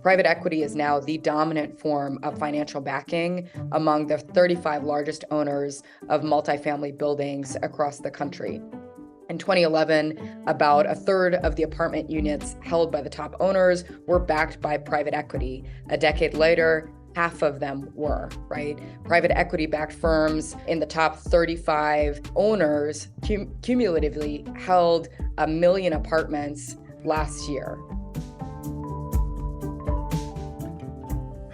Private equity is now the dominant form of financial backing among the 35 largest owners of multifamily buildings across the country. In 2011, about a third of the apartment units held by the top owners were backed by private equity. A decade later, half of them were, right? Private equity-backed firms in the top 35 owners cumulatively held 1 million apartments last year.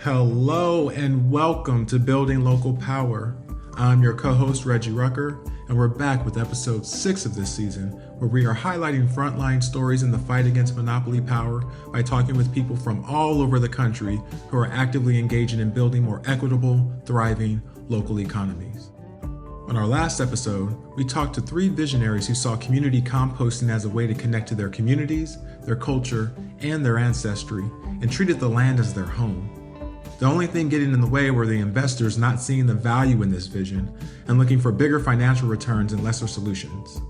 Hello and welcome to Building Local Power. I'm your co-host Reggie Rucker, and we're back with episode 6 of this season, where we are highlighting frontline stories in the fight against monopoly power by talking with people from all over the country who are actively engaging in building more equitable, thriving local economies. On our last episode, we talked to 3 visionaries who saw community composting as a way to connect to their communities, their culture, and their ancestry, and treated the land as their home. The only thing getting in the way were the investors not seeing the value in this vision and looking for bigger financial returns and lesser solutions.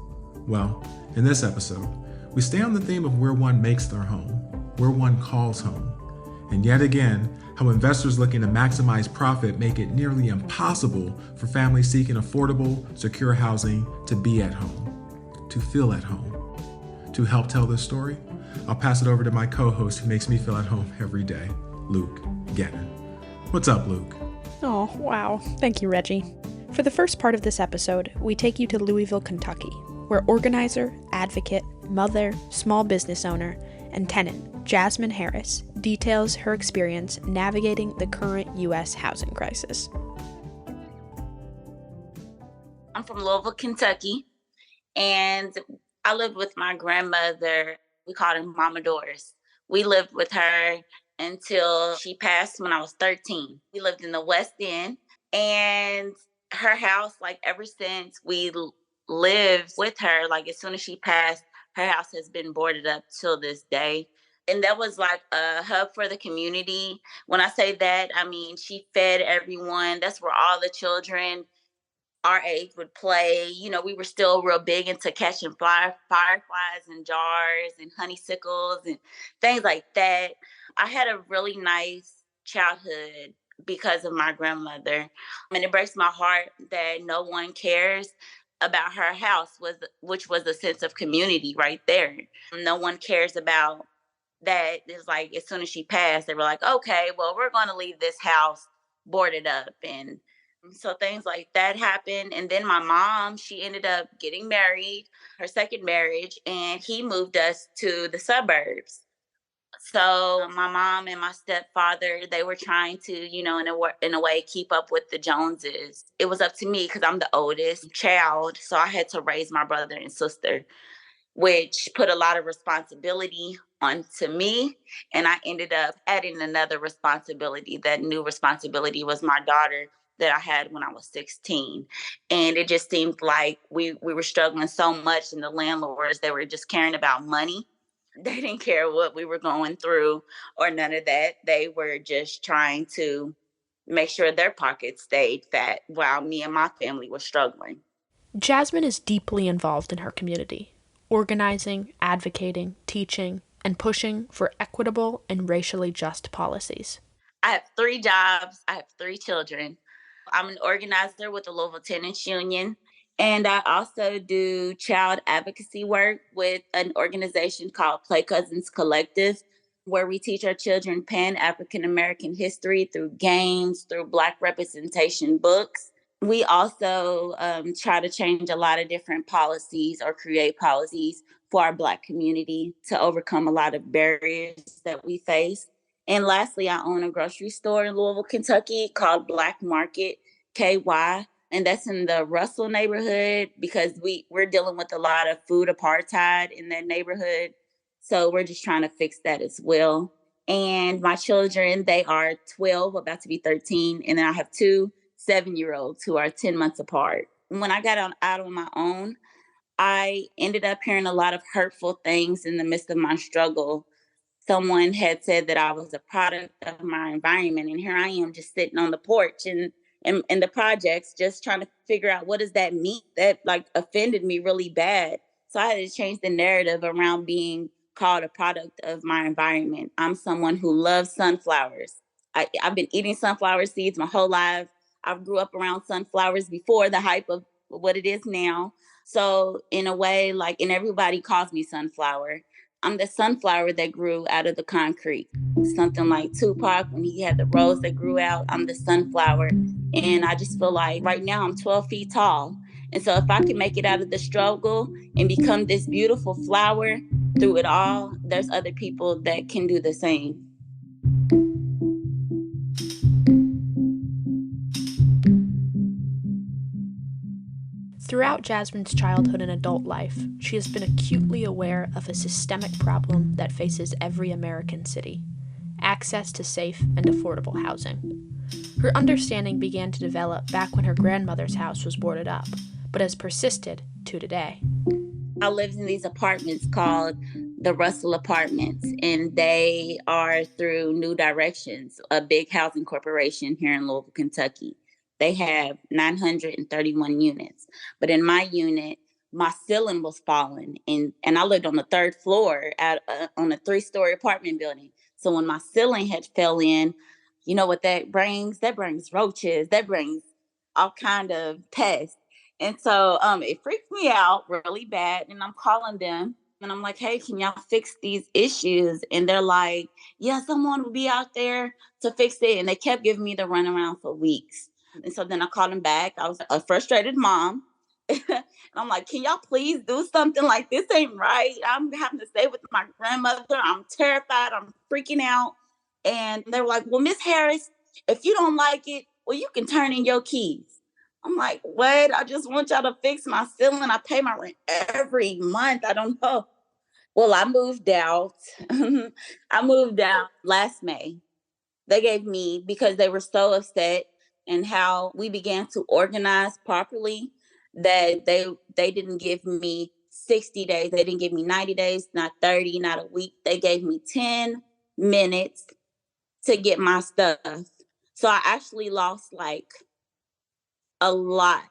Well, in this episode, we stay on the theme of where one makes their home, where one calls home, and yet again, how investors looking to maximize profit make it nearly impossible for families seeking affordable, secure housing to be at home, to feel at home. To help tell this story, I'll pass it over to my co-host who makes me feel at home every day, Luke Gannon. What's up, Luke? Oh, wow. Thank you, Reggie. For the first part of this episode, we take you to Louisville, Kentucky, where organizer, advocate, mother, small business owner, and tenant Jasmine Harris details her experience navigating the current U.S. housing crisis. I'm from Louisville, Kentucky, and I lived with my grandmother. We called her Mama Doris. We lived with her until she passed when I was 13. We lived in the West End, and her house, ever since we lived with her, as soon as she passed, her house has been boarded up till this day. And that was like a hub for the community. When I say that, I mean, she fed everyone. That's where all the children our age would play. We were still real big into catching fireflies in jars and honeysuckles and things like that. I had a really nice childhood because of my grandmother. And it breaks my heart that no one cares about her house, which was a sense of community right there. No one cares about that. It's like as soon as she passed, they were like, okay, well, we're going to leave this house boarded up. And so things like that happened. And then my mom, she ended up getting married, her second marriage, and he moved us to the suburbs. So my mom and my stepfather, they were trying to, in a way, keep up with the Joneses. It was up to me because I'm the oldest child. So I had to raise my brother and sister, which put a lot of responsibility onto me. And I ended up adding another responsibility. That new responsibility was my daughter that I had when I was 16. And it just seemed like we were struggling so much, and the landlords, they were just caring about money. They didn't care what we were going through or none of that. They were just trying to make sure their pockets stayed fat while me and my family were struggling. Jasmine is deeply involved in her community, organizing, advocating, teaching, and pushing for equitable and racially just policies. I have 3 jobs. I have 3 children. I'm an organizer with the Louisville Tenants Union, and I also do child advocacy work with an organization called Play Cousins Collective, where we teach our children Pan-African American history through games, through Black representation books. We also try to change a lot of different policies or create policies for our Black community to overcome a lot of barriers that we face. And lastly, I own a grocery store in Louisville, Kentucky called Black Market KY. And that's in the Russell neighborhood because we're dealing with a lot of food apartheid in that neighborhood. So we're just trying to fix that as well. And my children, they are 12, about to be 13. And then I have 2 7-year-olds who are 10 months apart. When I got out on my own, I ended up hearing a lot of hurtful things in the midst of my struggle. Someone had said that I was a product of my environment. And here I am just sitting on the porch and the projects, just trying to figure out what does that mean. That offended me really bad. So I had to change the narrative around being called a product of my environment. I'm someone who loves sunflowers. I've been eating sunflower seeds my whole life. I grew up around sunflowers before the hype of what it is now. So in a way, like, and everybody calls me sunflower. I'm the sunflower that grew out of the concrete. Something like Tupac, when he had the rose that grew out, I'm the sunflower. And I just feel like right now I'm 12 feet tall. And so if I can make it out of the struggle and become this beautiful flower through it all, there's other people that can do the same. Throughout Jasmine's childhood and adult life, she has been acutely aware of a systemic problem that faces every American city: access to safe and affordable housing. Her understanding began to develop back when her grandmother's house was boarded up, but has persisted to today. I lived in these apartments called the Russell Apartments, and they are through New Directions, a big housing corporation here in Louisville, Kentucky. They have 931 units. But in my unit, my ceiling was falling, and I lived on the third floor on a 3-story apartment building. So when my ceiling had fell in, you know what that brings? That brings roaches. That brings all kind of pests. And so it freaked me out really bad. And I'm calling them and I'm like, hey, can y'all fix these issues? And they're like, yeah, someone will be out there to fix it. And they kept giving me the runaround for weeks. And so then I called them back. I was a frustrated mom. And I'm like, can y'all please do something? Like, this ain't right. I'm having to stay with my grandmother. I'm terrified. I'm freaking out. And they were like, well, Miss Harris, if you don't like it, well, you can turn in your keys. I'm like, what? I just want y'all to fix my ceiling. I pay my rent every month. I don't know. Well, I moved out. I moved out last May. They gave me, because they were so upset and how we began to organize properly, that they didn't give me 60 days. They didn't give me 90 days, not 30, not a week. They gave me 10 minutes to get my stuff. So I actually lost like a lot.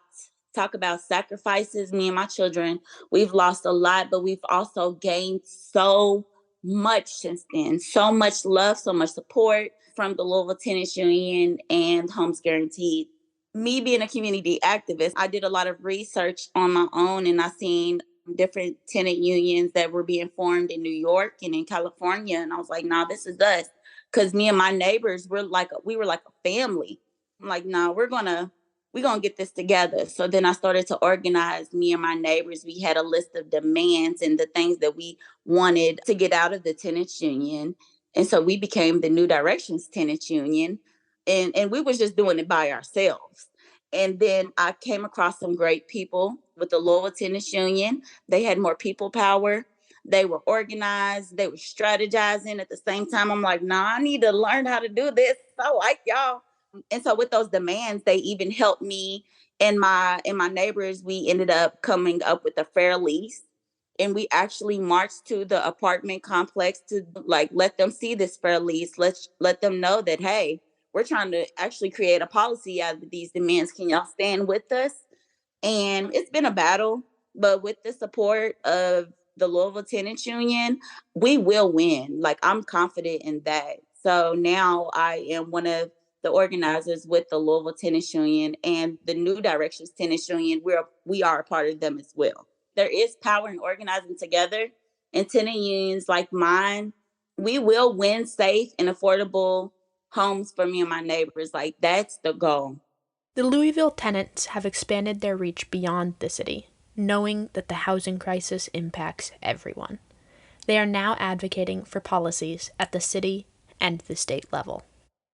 Talk about sacrifices. Me and my children, we've lost a lot, but we've also gained so much since then. So much love, so much support from the Louisville Tenants Union and Homes Guaranteed. Me being a community activist, I did a lot of research on my own, and I seen different tenant unions that were being formed in New York and in California. And I was like, nah, this is us. Because me and my neighbors, we were like a family. I'm like, nah, we're gonna get this together. So then I started to organize me and my neighbors. We had a list of demands and the things that we wanted to get out of the tenants union. And so we became the New Directions Tenants Union. And we was just doing it by ourselves. And then I came across some great people with the Louisville Tenants Union. They had more people power. They were organized. They were strategizing at the same time. I'm like, nah, I need to learn how to do this. I like y'all. And so with those demands, they even helped me and my neighbors. We ended up coming up with a fair lease. And we actually marched to the apartment complex to like let them see this fair lease. Let's let them know that, hey, we're trying to actually create a policy out of these demands. Can y'all stand with us? And it's been a battle, but with the support of the Louisville Tenants Union, we will win. Like, I'm confident in that. So now I am one of the organizers with the Louisville Tenants Union and the New Directions Tenants Union. We are a part of them as well. There is power in organizing together, and tenant unions like mine, we will win safe and affordable homes for me and my neighbors. Like, that's the goal. The Louisville Tenants have expanded their reach beyond the city, knowing that the housing crisis impacts everyone. They are now advocating for policies at the city and the state level.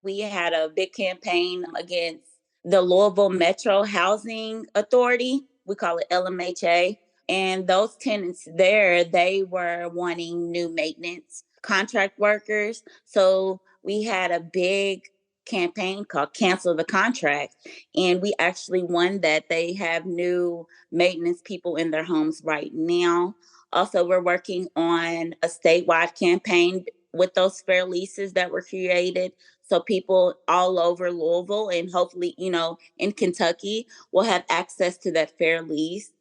We had a big campaign against the Louisville Metro Housing Authority. We call it LMHA. And those tenants there, they were wanting new maintenance contract workers. So we had a big campaign called Cancel the Contract. And we actually won that. They have new maintenance people in their homes right now. Also, we're working on a statewide campaign with those fair leases that were created. So people all over Louisville and hopefully, in Kentucky will have access to that fair lease.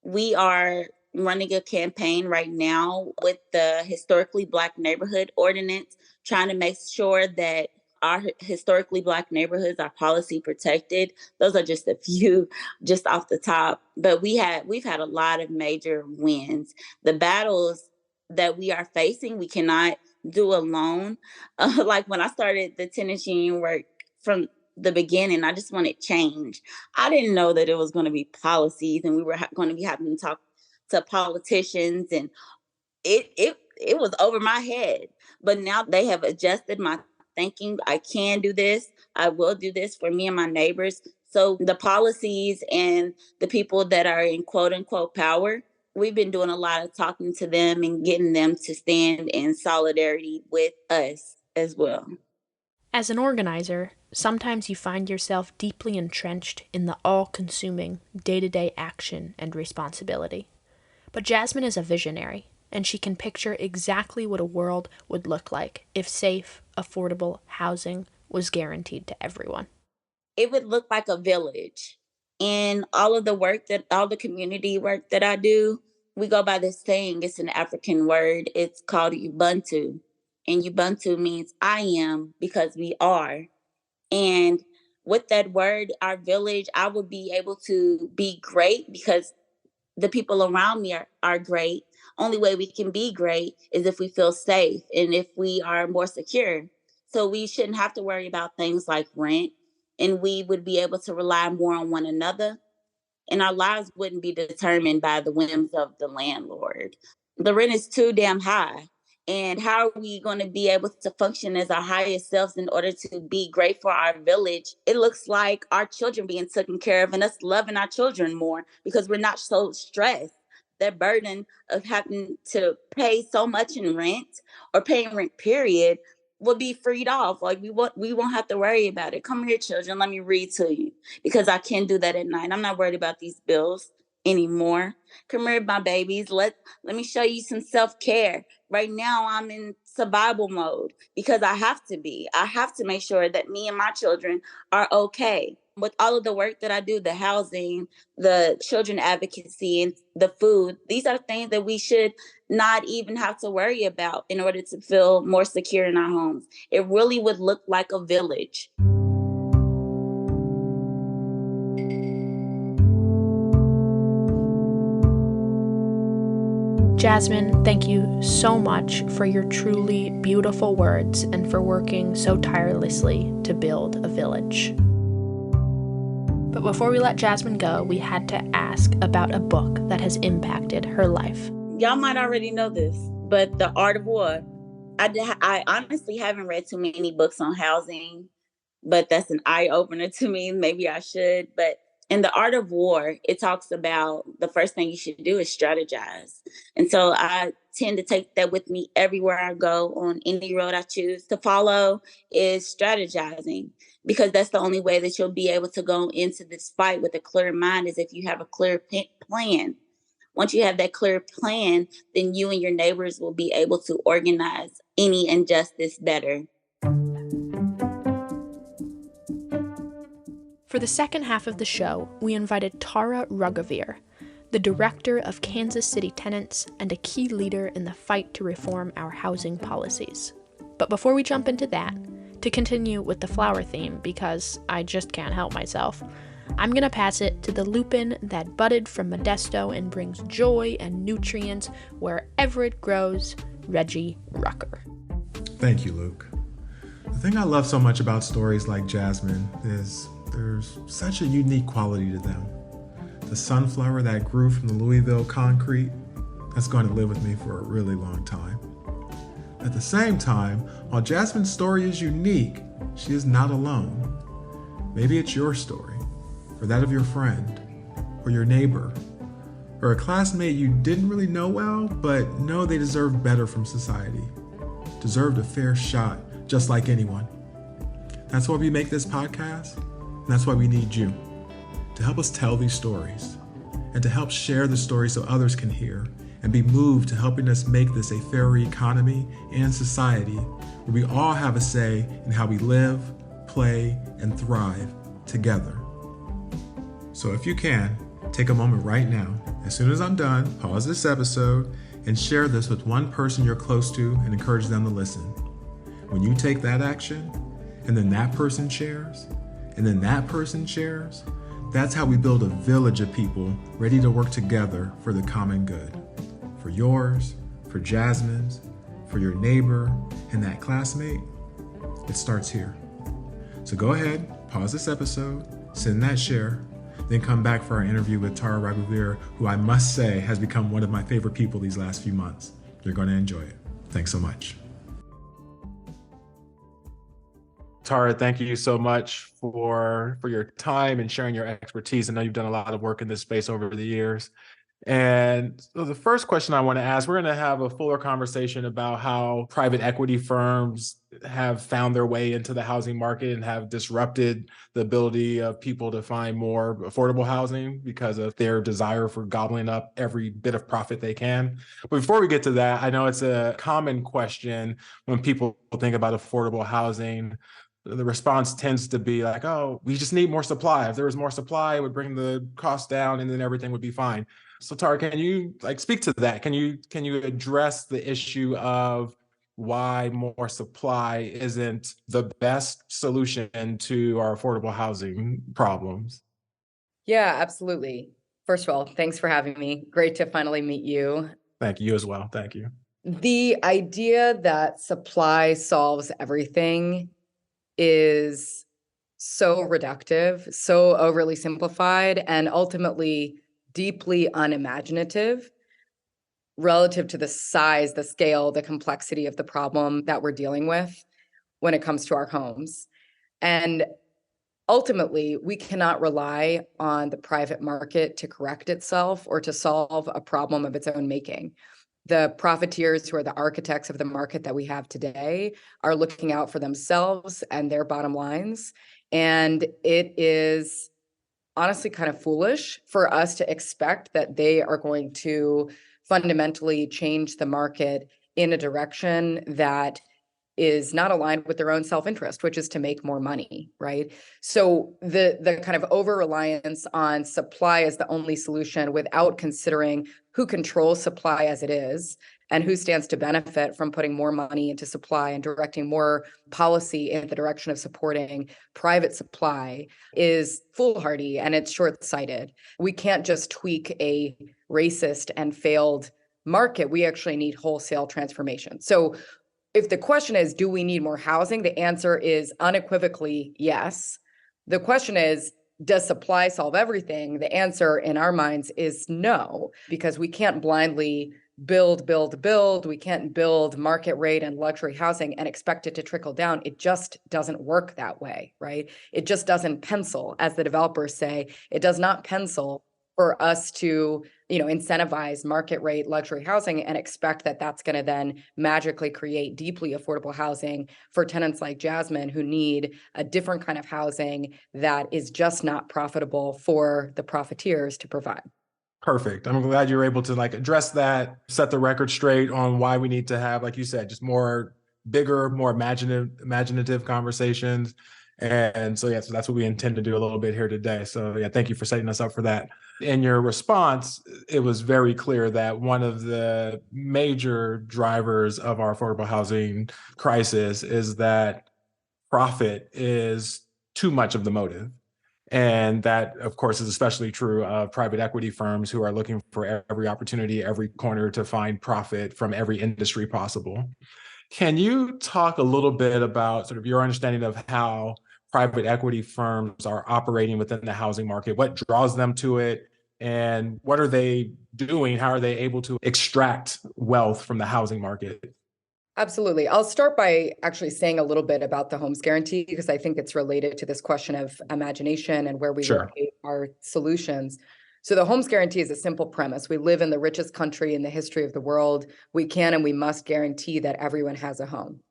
We are running a campaign right now with the historically Black neighborhood ordinance, trying to make sure that our historically Black neighborhoods are policy protected. Those are just a few just off the top, but we've had a lot of major wins. The battles that we are facing, we cannot do alone. Like when I started the tenants union work from the beginning, I just wanted change. I didn't know that it was going to be policies and we were going to be having to talk to politicians, and it was over my head. But now they have adjusted my thinking. I can do this. I will do this for me and my neighbors. So the policies and the people that are in quote unquote power, we've been doing a lot of talking to them and getting them to stand in solidarity with us as well. As an organizer, sometimes you find yourself deeply entrenched in the all-consuming day-to-day action and responsibility. But Jasmine is a visionary, and she can picture exactly what a world would look like if safe, affordable housing was guaranteed to everyone. It would look like a village. And all the community work that I do, we go by this saying, it's an African word. It's called Ubuntu. And Ubuntu means I am because we are. And with that word, our village, I would be able to be great because the people around me are great. Only way we can be great is if we feel safe and if we are more secure. So we shouldn't have to worry about things like rent, and we would be able to rely more on one another, and our lives wouldn't be determined by the whims of the landlord. The rent is too damn high. And how are we going to be able to function as our highest selves in order to be great for our village? It looks like our children being taken care of and us loving our children more because we're not so stressed. That burden of having to pay so much in rent or paying rent, period, will be freed off. Like we won't have to worry about it. Come here, children, let me read to you because I can do that at night. I'm not worried about these bills anymore. Come here, my babies. Let me show you some self-care. Right now, I'm in survival mode because I have to be. I have to make sure that me and my children are okay. With all of the work that I do, the housing, the children advocacy, and the food, these are things that we should not even have to worry about in order to feel more secure in our homes. It really would look like a village. Jasmine, thank you so much for your truly beautiful words and for working so tirelessly to build a village. But before we let Jasmine go, we had to ask about a book that has impacted her life. Y'all might already know this, but The Art of War. I honestly haven't read too many books on housing, but that's an eye-opener to me. Maybe I should, but in The Art of War, it talks about the first thing you should do is strategize. And so I tend to take that with me everywhere I go on any road I choose to follow is strategizing, because that's the only way that you'll be able to go into this fight with a clear mind is if you have a clear plan. Once you have that clear plan, then you and your neighbors will be able to organize any injustice better. For the second half of the show, we invited Tara Raghuveer, the director of Kansas City Tenants and a key leader in the fight to reform our housing policies. But before we jump into that, to continue with the flower theme, because I just can't help myself, I'm going to pass it to the lupin that budded from Modesto and brings joy and nutrients wherever it grows, Reggie Rucker. Thank you, Luke. The thing I love so much about stories like Jasmine is there's such a unique quality to them. The sunflower that grew from the Louisville concrete, that's going to live with me for a really long time. At the same time, while Jasmine's story is unique, she is not alone. Maybe it's your story, or that of your friend, or your neighbor, or a classmate you didn't really know well, but know they deserve better from society, deserved a fair shot, just like anyone. That's why we make this podcast, and that's why we need you, to help us tell these stories, and to help share the stories so others can hear, and be moved to helping us make this a fairer economy and society where we all have a say in how we live, play, and thrive together. So if you can, Take a moment right now. As soon as I'm done, pause this episode and share this with one person you're close to and encourage them to listen. When you take that action, and then that person shares, and then that person shares, that's how we build a village of people ready to work together for the common good. For yours, for Jasmine's, for your neighbor, and that classmate. It starts here. So go ahead, pause this episode, send that share, then come back for our interview with Tara Raghuveer, who I must say has become one of my favorite people these last few months. You're going to enjoy it. Thanks so much. Tara, thank you so much for your time and sharing your expertise. I know you've done a lot of work in this space over the years. And so the first question I want to ask, we're going to have a fuller conversation about how private equity firms have found their way into the housing market and have disrupted the ability of people to find more affordable housing because of their desire for gobbling up every bit of profit they can. But before we get to that, I know it's a common question when people think about affordable housing. The response tends to be like, oh, we just need more supply. If there was more supply, it would bring the cost down and then everything would be fine. So Tara, can you speak to that? Can you address the issue of why more supply isn't the best solution to our affordable housing problems? Yeah, absolutely. First of all, thanks for having me. Great to finally meet you. Thank you as well. Thank you. The idea that supply solves everything is so reductive, so overly simplified, and ultimately deeply unimaginative relative to the size, the scale, the complexity of the problem that we're dealing with when it comes to our homes. And ultimately, we cannot rely on the private market to correct itself or to solve a problem of its own making. The profiteers, who are the architects of the market that we have today, are looking out for themselves and their bottom lines. And it is honestly kind of foolish for us to expect that they are going to fundamentally change the market in a direction that is not aligned with their own self-interest, which is to make more money, right? So the kind of over-reliance on supply as the only solution without considering who controls supply as it is and who stands to benefit from putting more money into supply and directing more policy in the direction of supporting private supply is foolhardy and it's short-sighted. We can't just tweak a racist and failed market. We actually need wholesale transformation. So if the question is, do we need more housing? The answer is unequivocally yes. The question is, does supply solve everything? The answer in our minds is no, because we can't blindly build. We can't build market rate and luxury housing and expect it to trickle down. It just doesn't work that way, right? It just doesn't pencil, as the developers say. It does not pencil for us to, incentivize market rate luxury housing and expect that that's going to then magically create deeply affordable housing for tenants like Jasmine who need a different kind of housing that is just not profitable for the profiteers to provide. Perfect. I'm glad you're able to address that, set the record straight on why we need to have, like you said, just bigger, more imaginative conversations. And so, so that's what we intend to do a little bit here today. So thank you for setting us up for that. In your response, it was very clear that one of the major drivers of our affordable housing crisis is that profit is too much of the motive. And that, of course, is especially true of private equity firms who are looking for every opportunity, every corner to find profit from every industry possible. Can you talk a little bit about sort of your understanding of how private equity firms are operating within the housing market? What draws them to it? And what are they doing? How are they able to extract wealth from the housing market? Absolutely. I'll start by actually saying a little bit about the homes guarantee, because I think it's related to this question of imagination and where we locate our solutions. So the homes guarantee is a simple premise. We live in the richest country in the history of the world. We can and we must guarantee that everyone has a home.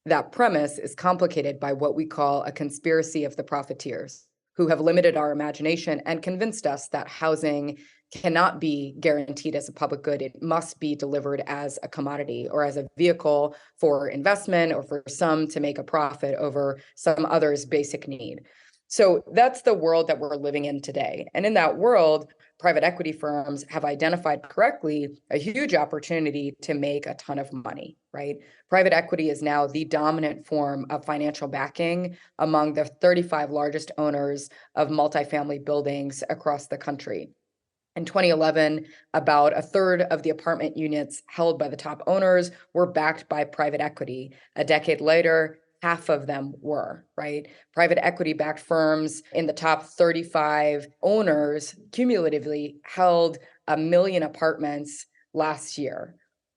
That premise is complicated by what we call a conspiracy of the profiteers, who have limited our imagination and convinced us that housing cannot be guaranteed as a public good. It must be delivered as a commodity or as a vehicle for investment or for some to make a profit over some other's basic need. So that's the world that we're living in today. And in that world, private equity firms have identified correctly a huge opportunity to make a ton of money, right? Private equity is now the dominant form of financial backing among the 35 largest owners of multifamily buildings across the country. In 2011, about a third of the apartment units held by the top owners were backed by private equity. A decade later, half of them were, right? Private equity backed firms in the top 35 owners cumulatively held 1 million apartments last year.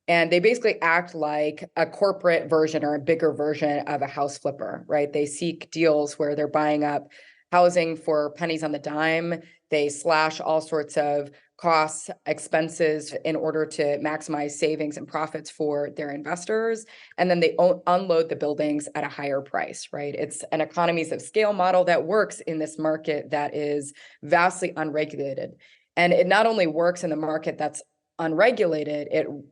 And they basically act like a corporate version or a bigger version of a house flipper, right? They seek deals where they're buying up housing for pennies on the dime. They slash all sorts of costs, expenses in order to maximize savings and profits for their investors. And then they unload the buildings at a higher price, right? It's an economies of scale model that works in this market that is vastly unregulated. And it not only works in the market that's unregulated,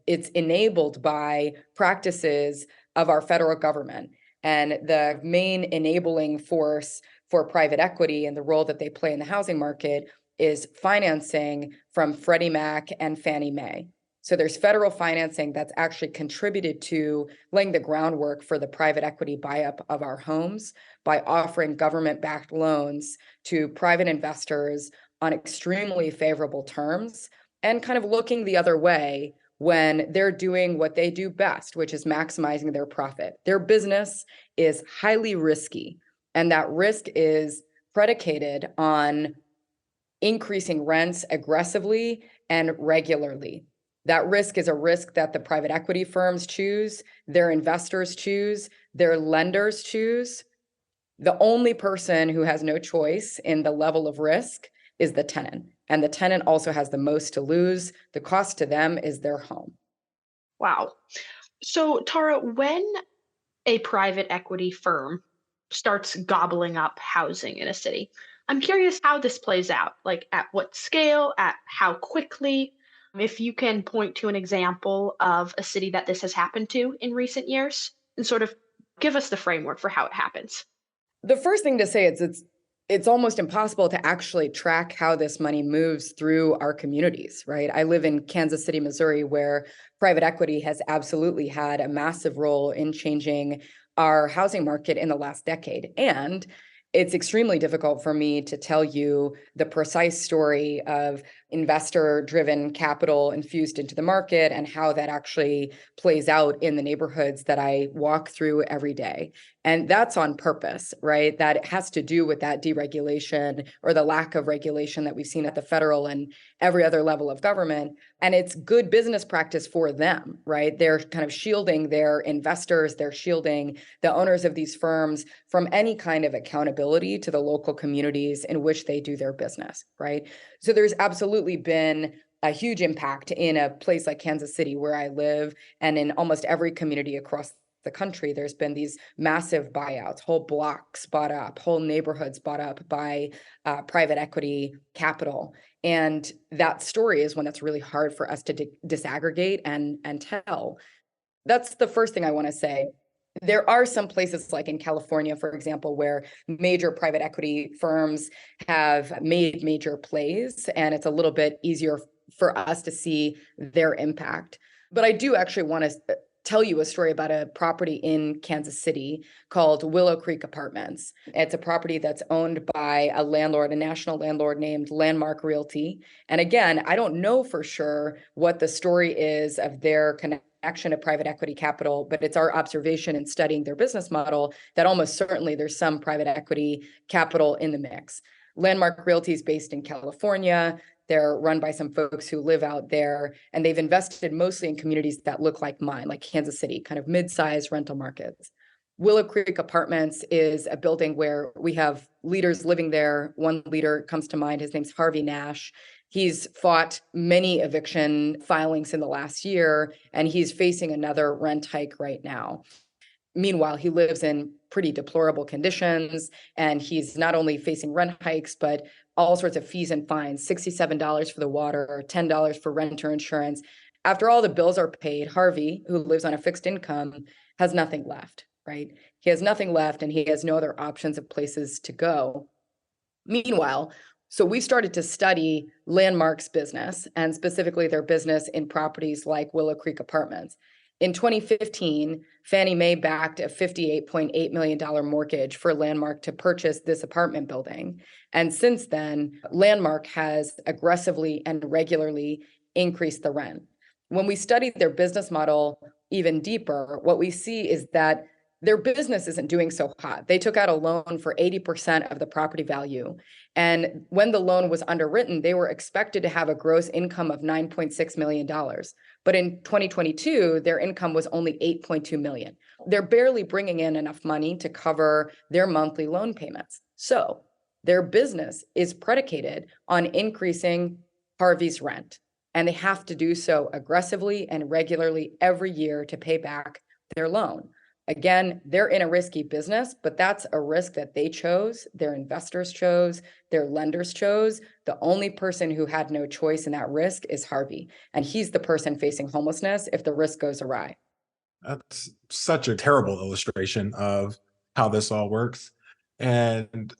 it's enabled by practices of our federal government. And the main enabling force for private equity and the role that they play in the housing market is financing from Freddie Mac and Fannie Mae. So there's federal financing that's actually contributed to laying the groundwork for the private equity buy-up of our homes by offering government-backed loans to private investors on extremely favorable terms and kind of looking the other way when they're doing what they do best, which is maximizing their profit. Their business is highly risky, and that risk is predicated on increasing rents aggressively and regularly. That risk is a risk that the private equity firms choose, their investors choose, their lenders choose. The only person who has no choice in the level of risk is the tenant. And the tenant also has the most to lose. The cost to them is their home. Wow. So, Tara, when a private equity firm starts gobbling up housing in a city, I'm curious how this plays out, like at what scale, at how quickly. If you can point to an example of a city that this has happened to in recent years and sort of give us the framework for how it happens. The first thing to say is it's almost impossible to actually track how this money moves through our communities, right? I live in Kansas City, Missouri, where private equity has absolutely had a massive role in changing our housing market in the last decade. And it's extremely difficult for me to tell you the precise story of investor-driven capital infused into the market and how that actually plays out in the neighborhoods that I walk through every day. And that's on purpose, right? That has to do with that deregulation or the lack of regulation that we've seen at the federal and every other level of government. And it's good business practice for them, right? They're kind of shielding their investors, they're shielding the owners of these firms from any kind of accountability to the local communities in which they do their business, right? So there's absolutely been a huge impact in a place like Kansas City, where I live, and in almost every community across the country. There's been these massive buyouts, whole blocks bought up, whole neighborhoods bought up by private equity capital. And that story is one that's really hard for us to disaggregate and tell. That's the first thing I want to say. There are some places like in California, for example, where major private equity firms have made major plays, and it's a little bit easier for us to see their impact. But I do actually want to tell you a story about a property in Kansas City called Willow Creek Apartments. It's a property that's owned by a landlord, a national landlord named Landmark Realty. And again, I don't know for sure what the story is of their connection to private equity capital, but it's our observation in studying their business model that almost certainly there's some private equity capital in the mix. Landmark Realty is based in California. They're run by some folks who live out there, and they've invested mostly in communities that look like mine, like Kansas City, kind of mid-sized rental markets. Willow Creek Apartments is a building where we have leaders living there. One leader comes to mind. His name's Harvey Nash. He's fought many eviction filings in the last year, and he's facing another rent hike right now. Meanwhile, he lives in pretty deplorable conditions, and he's not only facing rent hikes, but all sorts of fees and fines, $67 for the water, $10 for renter insurance. After all the bills are paid, Harvey, who lives on a fixed income, has nothing left, right? He has nothing left, and he has no other options of places to go. Meanwhile, so we started to study Landmark's business, and specifically their business in properties like Willow Creek Apartments. In 2015, Fannie Mae backed a $58.8 million mortgage for Landmark to purchase this apartment building. And since then, Landmark has aggressively and regularly increased the rent. When we study their business model even deeper, what we see is that their business isn't doing so hot. They took out a loan for 80% of the property value. And when the loan was underwritten, they were expected to have a gross income of $9.6 million. But in 2022, their income was only $8.2 million. They're barely bringing in enough money to cover their monthly loan payments. So their business is predicated on increasing Harvey's rent. And they have to do so aggressively and regularly every year to pay back their loan. Again, they're in a risky business, but that's a risk that they chose, their investors chose, their lenders chose. The only person who had no choice in that risk is Harvey. And he's the person facing homelessness if the risk goes awry. That's such a terrible illustration of how this all works. And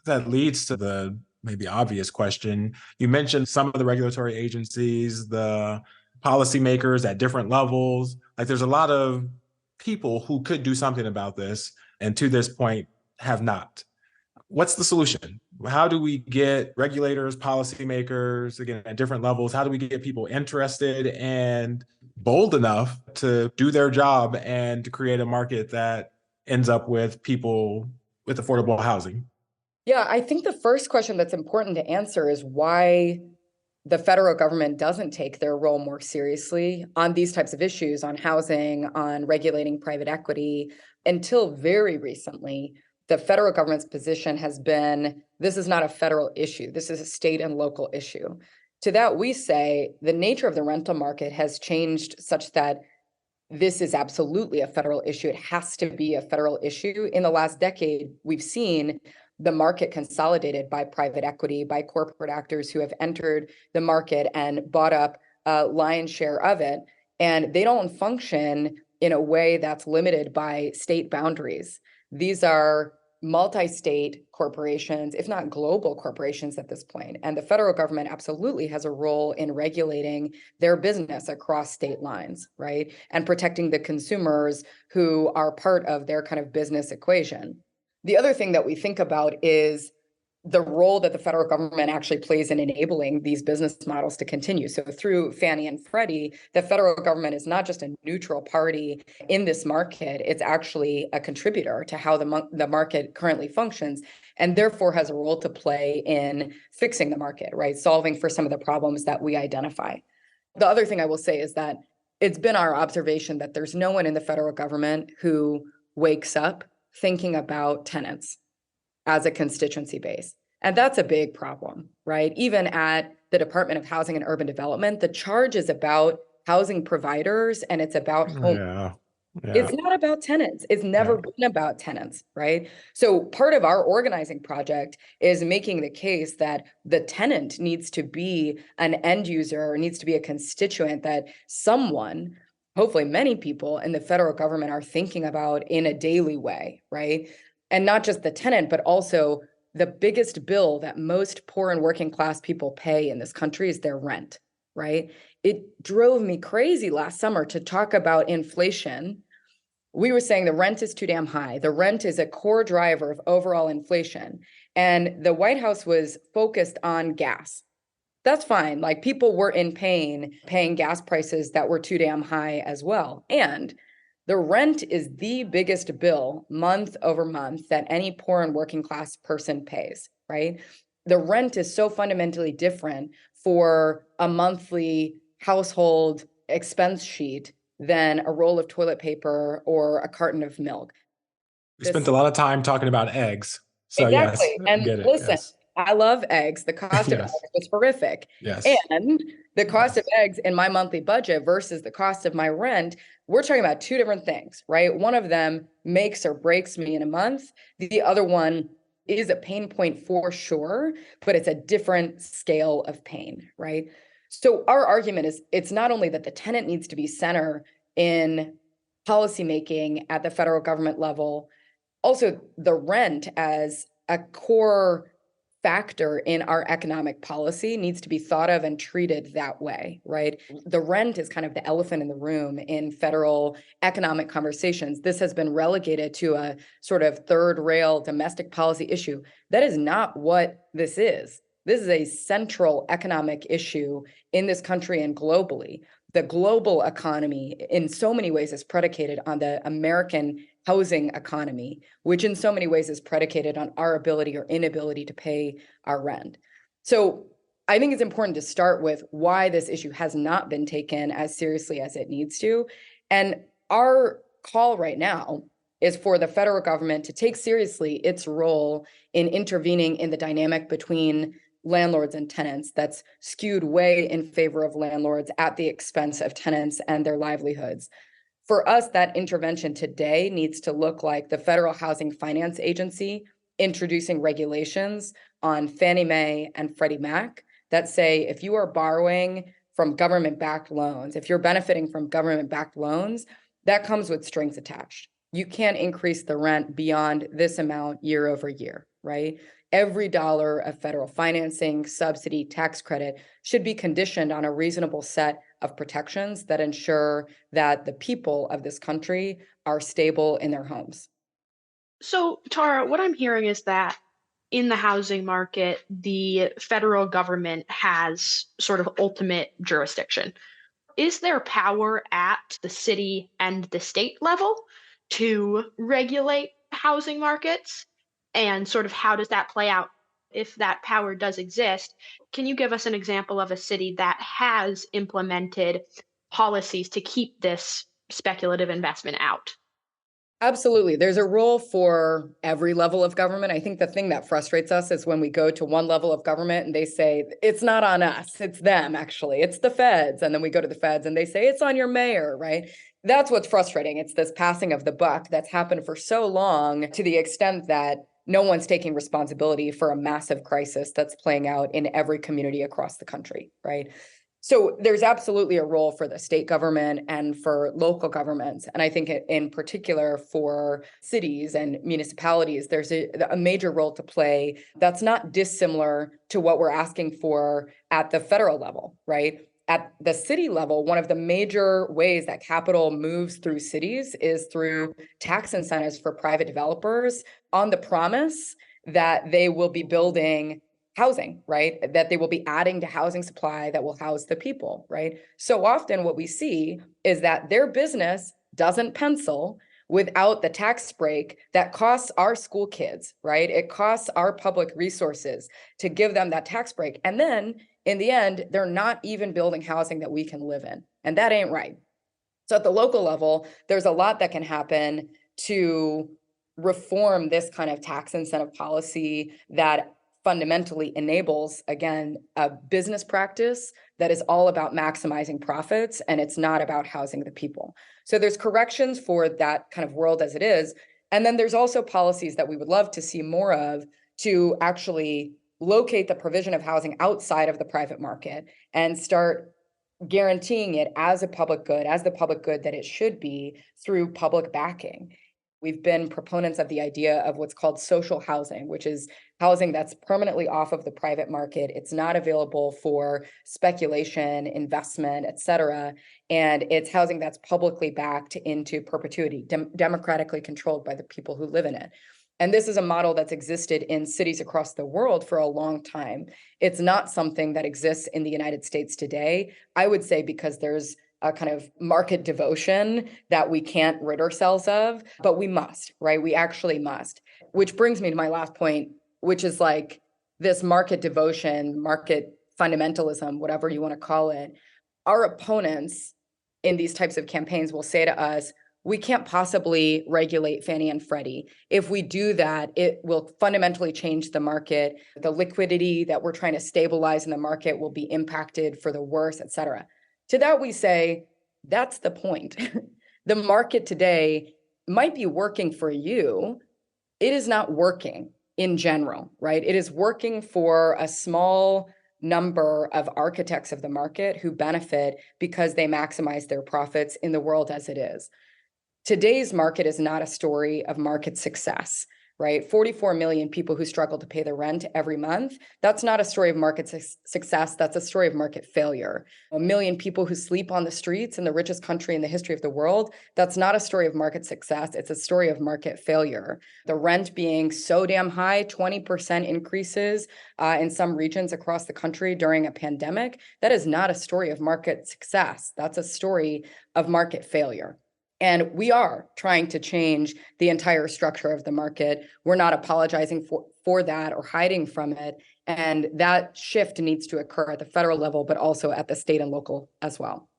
that leads to the maybe obvious question. You mentioned some of the regulatory agencies, the policymakers at different levels. Like there's a lot of people who could do something about this, and to this point have not. What's the solution? How do we get regulators, policymakers, again, at different levels, how do we get people interested and bold enough to do their job and to create a market that ends up with people with affordable housing? Yeah, I think the first question that's important to answer is why the federal government doesn't take their role more seriously on these types of issues, on housing, on regulating private equity. Until very recently, the federal government's position has been, this is not a federal issue. This is a state and local issue. To that, we say the nature of the rental market has changed such that this is absolutely a federal issue. It has to be a federal issue. In the last decade, we've seen the market consolidated by private equity, by corporate actors who have entered the market and bought up a lion's share of it. And they don't function in a way that's limited by state boundaries. These are multi-state corporations, if not global corporations at this point. And the federal government absolutely has a role in regulating their business across state lines, right? And protecting the consumers who are part of their kind of business equation. The other thing that we think about is the role that the federal government actually plays in enabling these business models to continue. So through Fannie and Freddie, the federal government is not just a neutral party in this market, it's actually a contributor to how the market currently functions, and therefore has a role to play in fixing the market, right? Solving for some of the problems that we identify. The other thing I will say is that it's been our observation that there's no one in the federal government who wakes up thinking about tenants as a constituency base. And that's a big problem, right? Even at the Department of Housing and Urban Development, the charge is about housing providers and it's about home. Yeah. It's not about tenants. It's never been about tenants, right? So part of our organizing project is making the case that the tenant needs to be an end user, or needs to be a constituent that someone, hopefully many people in the federal government, are thinking about in a daily way, right? And not just the tenant, but also the biggest bill that most poor and working class people pay in this country is their rent, right? It drove me crazy last summer to talk about inflation. We were saying the rent is too damn high. The rent is a core driver of overall inflation. And the White House was focused on gas. That's fine. Like, people were in pain paying gas prices that were too damn high as well. And the rent is the biggest bill month over month that any poor and working class person pays, right? The rent is so fundamentally different for a monthly household expense sheet than a roll of toilet paper or a carton of milk. We spent a lot of time talking about eggs. So exactly. Yes, And get it. listen, Yes. I love eggs. The cost of Yes. eggs was horrific. Yes. And the cost of eggs in my monthly budget versus the cost of my rent, we're talking about two different things, right? One of them makes or breaks me in a month. The other one is a pain point for sure, but it's a different scale of pain, right? So our argument is, it's not only that the tenant needs to be center in policymaking at the federal government level, also the rent as a core factor in our economic policy needs to be thought of and treated that way, right? The rent is kind of the elephant in the room in federal economic conversations. This has been relegated to a sort of third rail domestic policy issue. That is not what this is. This is a central economic issue in this country and globally. The global economy in so many ways is predicated on the American housing economy, which in so many ways is predicated on our ability or inability to pay our rent. So I think it's important to start with why this issue has not been taken as seriously as it needs to. And our call right now is for the federal government to take seriously its role in intervening in the dynamic between landlords and tenants that's skewed way in favor of landlords at the expense of tenants and their livelihoods. For us, that intervention today needs to look like the Federal Housing Finance Agency introducing regulations on Fannie Mae and Freddie Mac that say if you are borrowing from government-backed loans, if you're benefiting from government-backed loans, that comes with strings attached. You can't increase the rent beyond this amount year over year, right? Every dollar of federal financing, subsidy, tax credit should be conditioned on a reasonable set of protections that ensure that the people of this country are stable in their homes. So, Tara, what I'm hearing is that in the housing market, the federal government has sort of ultimate jurisdiction. Is there power at the city and the state level to regulate housing markets? And sort of how does that play out if that power does exist? Can you give us an example of a city that has implemented policies to keep this speculative investment out? Absolutely. There's a role for every level of government. I think the thing that frustrates us is when we go to one level of government and they say, it's not on us, it's them, actually. It's the feds. And then we go to the feds and they say, it's on your mayor, right? That's what's frustrating. It's this passing of the buck that's happened for so long to the extent that no one's taking responsibility for a massive crisis that's playing out in every community across the country, right? So there's absolutely a role for the state government and for local governments. And I think in particular for cities and municipalities, there's a major role to play that's not dissimilar to what we're asking for at the federal level, right? At the city level, one of the major ways that capital moves through cities is through tax incentives for private developers on the promise that they will be building housing, right? That they will be adding to housing supply that will house the people, right? So often what we see is that their business doesn't pencil without the tax break that costs our school kids, right? It costs our public resources to give them that tax break. And then in the end, they're not even building housing that we can live in. And that ain't right. So at the local level, there's a lot that can happen to reform this kind of tax incentive policy that fundamentally enables, again, a business practice that is all about maximizing profits and it's not about housing the people. So there's corrections for that kind of world as it is. And then there's also policies that we would love to see more of to actually locate the provision of housing outside of the private market and start guaranteeing it as a public good, as the public good that it should be through public backing. We've been proponents of the idea of what's called social housing, which is housing that's permanently off of the private market. It's not available for speculation, investment, et cetera. And it's housing that's publicly backed into perpetuity, democratically controlled by the people who live in it. And this is a model that's existed in cities across the world for a long time. It's not something that exists in the United States today, I would say, because there's a kind of market devotion that we can't rid ourselves of, but we must, right? We actually must. Which brings me to my last point, which is like this market devotion, market fundamentalism, whatever you want to call it. Our opponents in these types of campaigns will say to us, we can't possibly regulate Fannie and Freddie. If we do that, it will fundamentally change the market. The liquidity that we're trying to stabilize in the market will be impacted for the worse, et cetera. To that, we say, that's the point. The market today might be working for you. It is not working in general, right? It is working for a small number of architects of the market who benefit because they maximize their profits in the world as it is. Today's market is not a story of market success, right? 44 million people who struggle to pay their rent every month. That's not a story of market success. That's a story of market failure. A million people who sleep on the streets in the richest country in the history of the world. That's not a story of market success. It's a story of market failure. The rent being so damn high, 20% increases in some regions across the country during a pandemic. That is not a story of market success. That's a story of market failure. And we are trying to change the entire structure of the market. We're not apologizing for that or hiding from it. And that shift needs to occur at the federal level, but also at the state and local as well.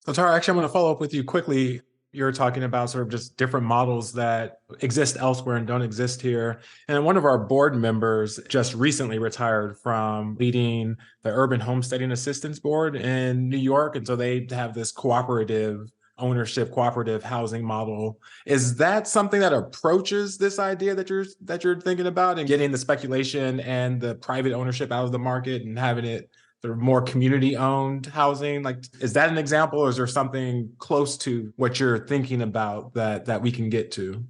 So Tara, actually, I'm going to follow up with you quickly. You're talking about sort of just different models that exist elsewhere and don't exist here. And one of our board members just recently retired from leading the Urban Homesteading Assistance Board in New York. And so they have this cooperative ownership, cooperative housing model. Is that something that approaches this idea that you're thinking about, and getting the speculation and the private ownership out of the market and having it sort of more community-owned housing? Like, is that an example, or is there something close to what you're thinking about that we can get to?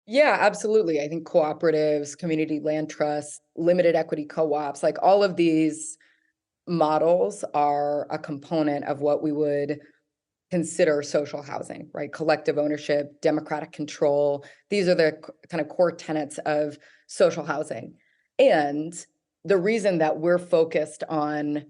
Yeah, absolutely. I think cooperatives, community land trusts, limited equity co-ops, like all of these models are a component of what we would consider social housing, right? Collective ownership, democratic control. These are the kind of core tenets of social housing. And the reason that we're focused on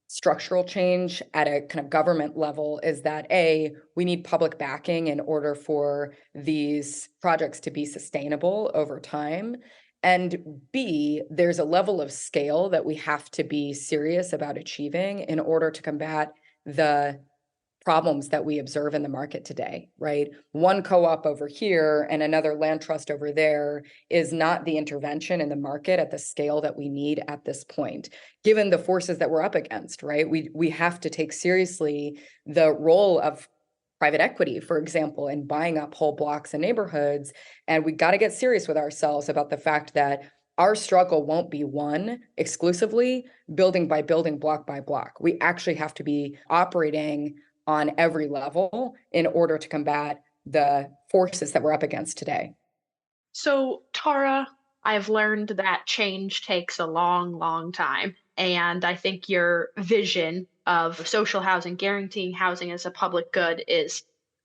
structural change at a kind of government level is that A, we need public backing in order for these projects to be sustainable over time. And B, there's a level of scale that we have to be serious about achieving in order to combat the problems that we observe in the market today, right? One co-op over here and another land trust over there is not the intervention in the market at the scale that we need at this point, given the forces that we're up against, right? We have to take seriously the role of private equity, for example, in buying up whole blocks and neighborhoods. And we got to get serious with ourselves about the fact that our struggle won't be won exclusively building by building, block by block. We actually have to be operating on every level in order to combat the forces that we're up against today. So, Tara, I've learned that change takes a long, long time. And I think your vision of social housing, guaranteeing housing as a public good, is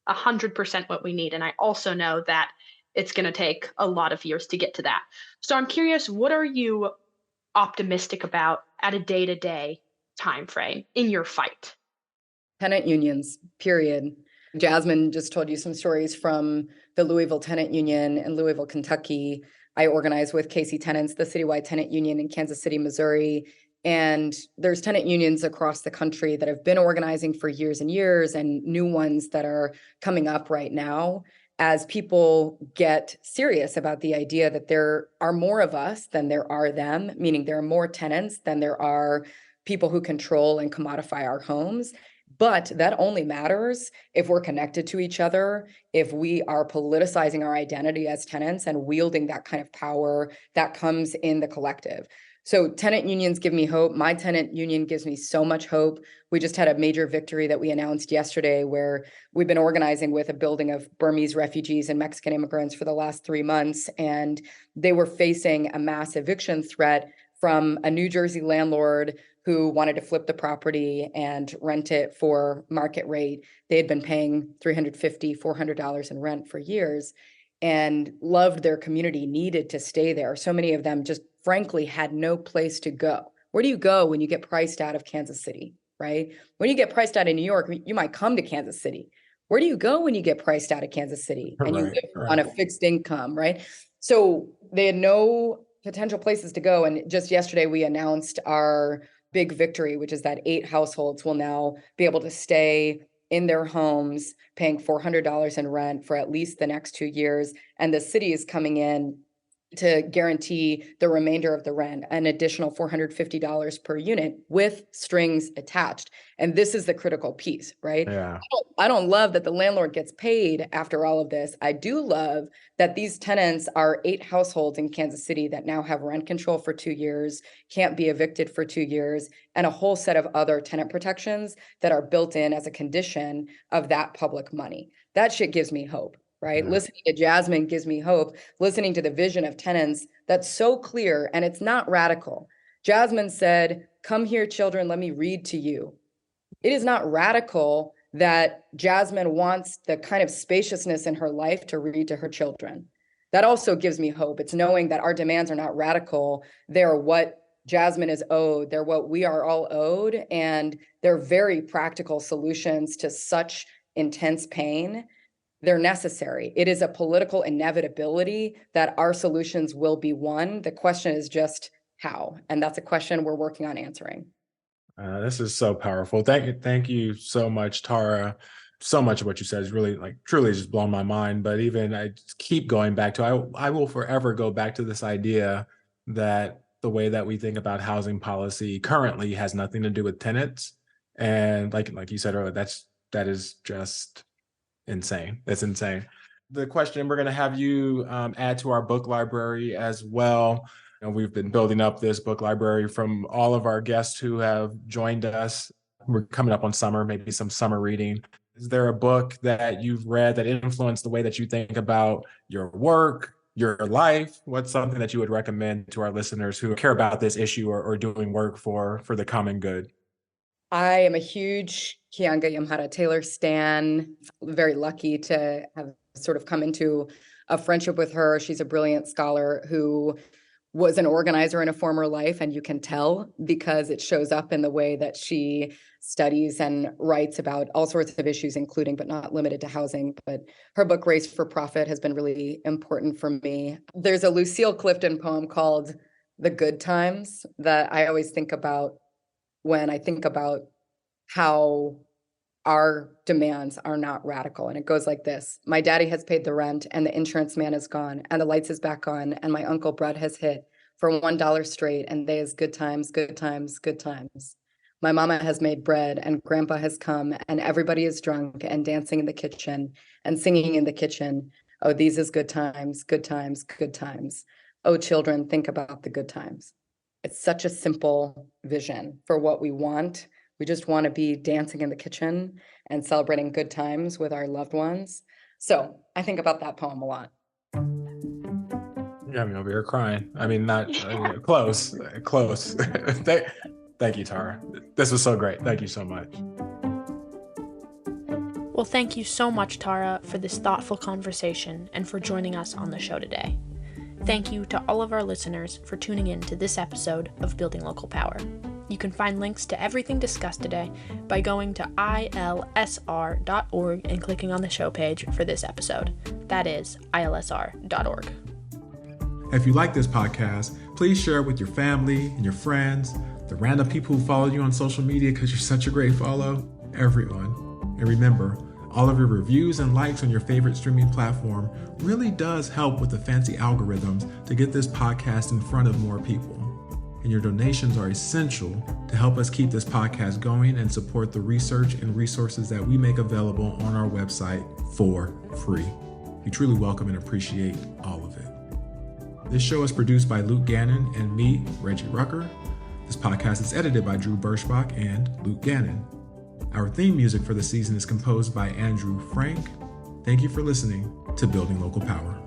100% what we need. And I also know that it's going to take a lot of years to get to that. So I'm curious, what are you optimistic about at a day-to-day time frame in your fight? Tenant unions, period. Jasmine just told you some stories from the Louisville Tenant Union in Louisville, Kentucky. I organize with Casey Tenants, the citywide tenant union in Kansas City, Missouri. And there's tenant unions across the country that have been organizing for years and years, and new ones that are coming up right now as people get serious about the idea that there are more of us than there are them, meaning there are more tenants than there are people who control and commodify our homes. But that only matters if we're connected to each other, if we are politicizing our identity as tenants and wielding that kind of power that comes in the collective. So tenant unions give me hope. My tenant union gives me so much hope. We just had a major victory that we announced yesterday where we've been organizing with a building of Burmese refugees and Mexican immigrants for the last 3 months. And they were facing a mass eviction threat from a New Jersey landlord who wanted to flip the property and rent it for market rate. They had been paying $350, $400 in rent for years and loved their community, needed to stay there. So many of them just frankly had no place to go. Where do you go when you get priced out of Kansas City, right? When you get priced out of New York, you might come to Kansas City. Where do you go when you get priced out of Kansas City and you live on a fixed income, right? So they had no potential places to go. And just yesterday, we announced our big victory, which is that 8 households will now be able to stay in their homes, paying $400 in rent for at least the next 2 years. And the city is coming in to guarantee the remainder of the rent, an additional $450 per unit with strings attached. And this is the critical piece, right? Yeah. I don't love that the landlord gets paid after all of this. I do love that these tenants are 8 households in Kansas City that now have rent control for 2 years, can't be evicted for 2 years, and a whole set of other tenant protections that are built in as a condition of that public money. That shit gives me hope. right? Yeah. Listening to Jasmine gives me hope. Listening to the vision of Tenants, that's so clear and it's not radical. Jasmine said, "Come here, children, let me read to you." It is not radical that Jasmine wants the kind of spaciousness in her life to read to her children. That also gives me hope. It's knowing that our demands are not radical. They're what Jasmine is owed. They're what we are all owed. And they're very practical solutions to such intense pain. They're necessary. It is a political inevitability that our solutions will be won. The question is just how. And that's a question we're working on answering. This is so powerful. Thank you so much, Tara. So much of what you said is really, like, truly just blown my mind. But even I just keep going back to, I will forever go back to this idea that the way that we think about housing policy currently has nothing to do with tenants. And like you said earlier, that is just insane. That's insane. The question, we're going to have you add to our book library as well. And we've been building up this book library from all of our guests who have joined us. We're coming up on summer, maybe some summer reading. Is there a book that you've read that influenced the way that you think about your work, your life? What's something that you would recommend to our listeners who care about this issue or doing work for the common good? I am a huge Keeanga-Yamahtta Taylor stan. Very lucky to have sort of come into a friendship with her. She's a brilliant scholar who was an organizer in a former life, and you can tell because it shows up in the way that she studies and writes about all sorts of issues, including but not limited to housing. But her book, Race for Profit, has been really important for me. There's a Lucille Clifton poem called The Good Times that I always think about when I think about how our demands are not radical. And it goes like this: my daddy has paid the rent, and the insurance man is gone, and the lights is back on, and my Uncle Brett has hit for $1 straight, and they is good times, good times, good times. My mama has made bread, and grandpa has come, and everybody is drunk and dancing in the kitchen and singing in the kitchen. Oh, these is good times, good times, good times. Oh, children, think about the good times. It's such a simple vision for what we want. We just want to be dancing in the kitchen and celebrating good times with our loved ones. So I think about that poem a lot. You got me over here crying. I mean, not close. Thank you, Tara. This was so great. Thank you so much. Well, thank you so much, Tara, for this thoughtful conversation and for joining us on the show today. Thank you to all of our listeners for tuning in to this episode of Building Local Power. You can find links to everything discussed today by going to ilsr.org and clicking on the show page for this episode. That is ilsr.org. If you like this podcast, please share it with your family and your friends, the random people who follow you on social media because you're such a great follow, everyone. And remember, all of your reviews and likes on your favorite streaming platform really does help with the fancy algorithms to get this podcast in front of more people. And your donations are essential to help us keep this podcast going and support the research and resources that we make available on our website for free. We truly welcome and appreciate all of it. This show is produced by Luke Gannon and me, Reggie Rucker. This podcast is edited by Drew Birschbach and Luke Gannon. Our theme music for the season is composed by Andrew Frank. Thank you for listening to Building Local Power.